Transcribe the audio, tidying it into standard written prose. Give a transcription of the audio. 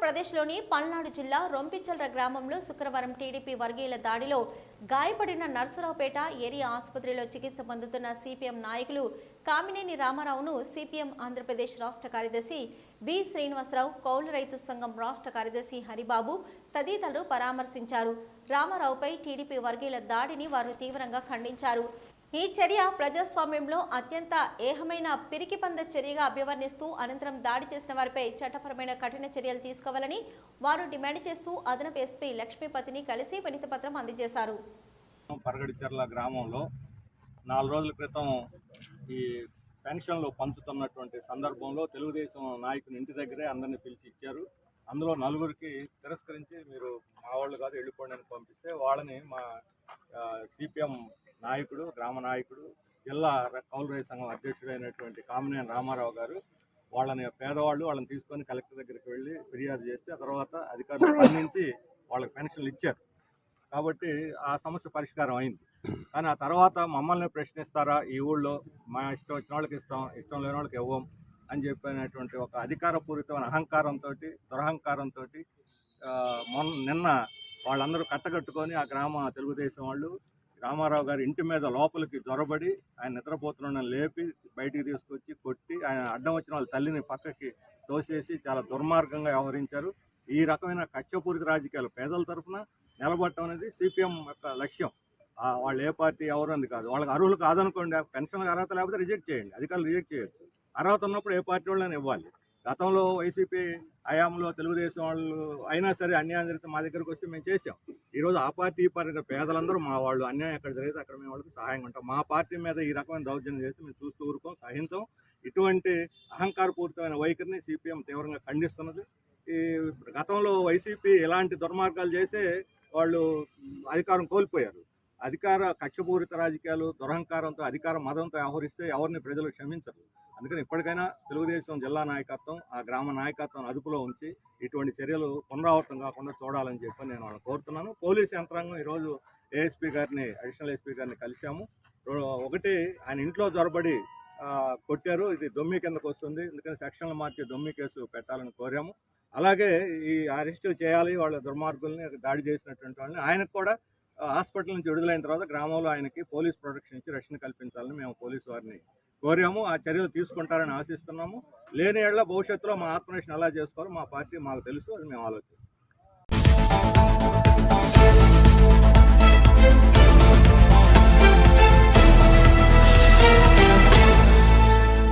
ఆంధ్రప్రదేశ్లోని పల్నాడు జిల్లా రొంపిచల్ర గ్రామంలో శుక్రవారం టీడీపీ వర్గీయుల దాడిలో గాయపడిన నర్సరావుపేట ఏరియా ఆసుపత్రిలో చికిత్స పొందుతున్న సిపిఎం నాయకులు కామినేని రామారావును సిపిఎం ఆంధ్రప్రదేశ్ రాష్ట్ర కార్యదర్శి బి శ్రీనివాసరావు, కౌలు రైతు సంఘం రాష్ట్ర కార్యదర్శి హరిబాబు తదితరులు పరామర్శించారు. రామారావుపై టీడీపీ వర్గీయుల దాడిని వారు తీవ్రంగా ఖండించారు. ఈ చర్య ప్రజాస్వామ్యంలో అత్యంత ఏహమైన పిరికిపంద చర్యగా అభివర్ణిస్తూ అనంతరం దాడి చేసిన వారిపై చట్టపరమైన కఠిన చర్యలు తీసుకోవాలని వారు డిమాండ్ చేస్తూ అదనపు ఎస్పీ లక్ష్మీపతిని కలిసి వినతిపత్రం అందజేశారు. పరగడిచెర్ల గ్రామంలో 4 రోజుల క్రితం ఈ పెన్షన్లు పంచుతున్నటువంటి సందర్భంలో తెలుగుదేశం నాయకుని ఇంటి దగ్గరే అందరినీ పిలిచి ఇచ్చారు. అందులో 4గురికి తిరస్కరించి మీరు మా వాళ్ళు కాదు వెళ్ళిపోండి అని పంపిస్తే వాళ్ళని మా సిపిఎం నాయకుడు, గ్రామ నాయకుడు, జిల్లా కౌలు రైతు సంఘం అధ్యక్షుడైనటువంటి కామినేని రామారావు గారు వాళ్ళని తీసుకొని కలెక్టర్ దగ్గరికి వెళ్ళి ఫిర్యాదు చేస్తే ఆ తర్వాత అధికారులు స్పందించి వాళ్ళకి పెన్షన్లు ఇచ్చారు. కాబట్టి ఆ సమస్య పరిష్కారం అయింది. కానీ ఆ తర్వాత మమ్మల్ని ప్రశ్నిస్తారా, ఈ ఊళ్ళో మా ఇష్టం వచ్చిన వాళ్ళకి ఇస్తాం, ఇష్టం లేని వాళ్ళకి ఇవ్వం అని చెప్పినటువంటి ఒక అధికారపూరితమైన అహంకారంతో, దురహంకారంతో నిన్న వాళ్ళందరూ కట్టగట్టుకొని ఆ గ్రామ తెలుగుదేశం వాళ్ళు రామారావు గారి ఇంటి మీద లోపలికి జొరబడి ఆయన నిద్రపోతున్న లేపి బయటికి తీసుకొచ్చి కొట్టి ఆయన అడ్డం వచ్చిన వాళ్ళ తల్లిని పక్కకి తోసేసి చాలా దుర్మార్గంగా వ్యవహరించారు. ఈ రకమైన కక్షపూరిత రాజకీయాలు పేదల తరఫున నిలబడటం అనేది సిపిఎం యొక్క లక్ష్యం. వాళ్ళు ఏ పార్టీ ఎవరు అని కాదు, వాళ్ళకి అర్హులు కాదనుకోండి, పెన్షన్లకు అర్హత లేకపోతే రిజెక్ట్ చేయండి, అధికారులు రిజెక్ట్ చేయొచ్చు. అర్హత ఉన్నప్పుడు ఏ పార్టీ వాళ్ళని ఇవ్వాలి. గతంలో వైసీపీ హయాంలో తెలుగుదేశం వాళ్ళు అయినా సరే అన్యాయం జరిగితే మా దగ్గరకు వస్తే మేము చేసాం. ఈరోజు ఆ పార్టీ ఈ పార్టీ పేదలందరూ మా వాళ్ళు, అన్యాయం ఎక్కడ జరిగితే అక్కడ మేము వాళ్ళకి సహాయంగా ఉంటాం. మా పార్టీ మీద ఈ రకమైన దౌర్జన్యం చేస్తే మేము చూస్తూ ఊరుకోం, సహించం. ఇటువంటి అహంకారపూరితమైన వైఖరిని సిపిఎం తీవ్రంగా ఖండిస్తున్నది. ఈ గతంలో వైసీపీ ఇలాంటి దుర్మార్గాలు చేసే వాళ్ళు అధికారం కోల్పోయారు. అధికార కక్షపూరిత రాజకీయాలు, దురహంకారంతో, అధికార మదంతో వ్యవహరిస్తే ఎవరిని ప్రజలు క్షమించరు. అందుకని ఇప్పటికైనా తెలుగుదేశం జిల్లా నాయకత్వం, ఆ గ్రామ నాయకత్వం అదుపులో ఉంచి ఇటువంటి చర్యలు పునరావృతం కాకుండా చూడాలని చెప్పి నేను వాళ్ళని కోరుతున్నాను. పోలీసు యంత్రాంగం ఈరోజు ఏఎస్పీ గారిని, అడిషనల్ ఎస్పీ గారిని కలిశాము. ఒకటి, ఆయన ఇంట్లో జొరబడి కొట్టారు, ఇది దొమ్మి కిందకు వస్తుంది, ఎందుకంటే సెక్షన్లు మార్చి దొమ్మి కేసు పెట్టాలని కోరాము. అలాగే ఈ అరెస్టు చేయాలి వాళ్ళ దుర్మార్గుల్ని, దాడి చేసినటువంటి వాళ్ళని. ఆయనకు కూడా హాస్పిటల్ నుంచి విడుదలైన తర్వాత గ్రామంలో ఆయనకి పోలీస్ ప్రొటెక్షన్ ఇచ్చి రక్షణ కల్పించాలని మేము పోలీసు వారిని కోరాము. ఆ చర్యలు తీసుకుంటారని ఆశిస్తున్నాము. లేని ఏళ్ల భవిష్యత్తులో మా ఆత్మరక్షణ ఎలా చేసుకోవాలో మా పార్టీ మాకు తెలుసు, అది మేము ఆలోచిస్తాం.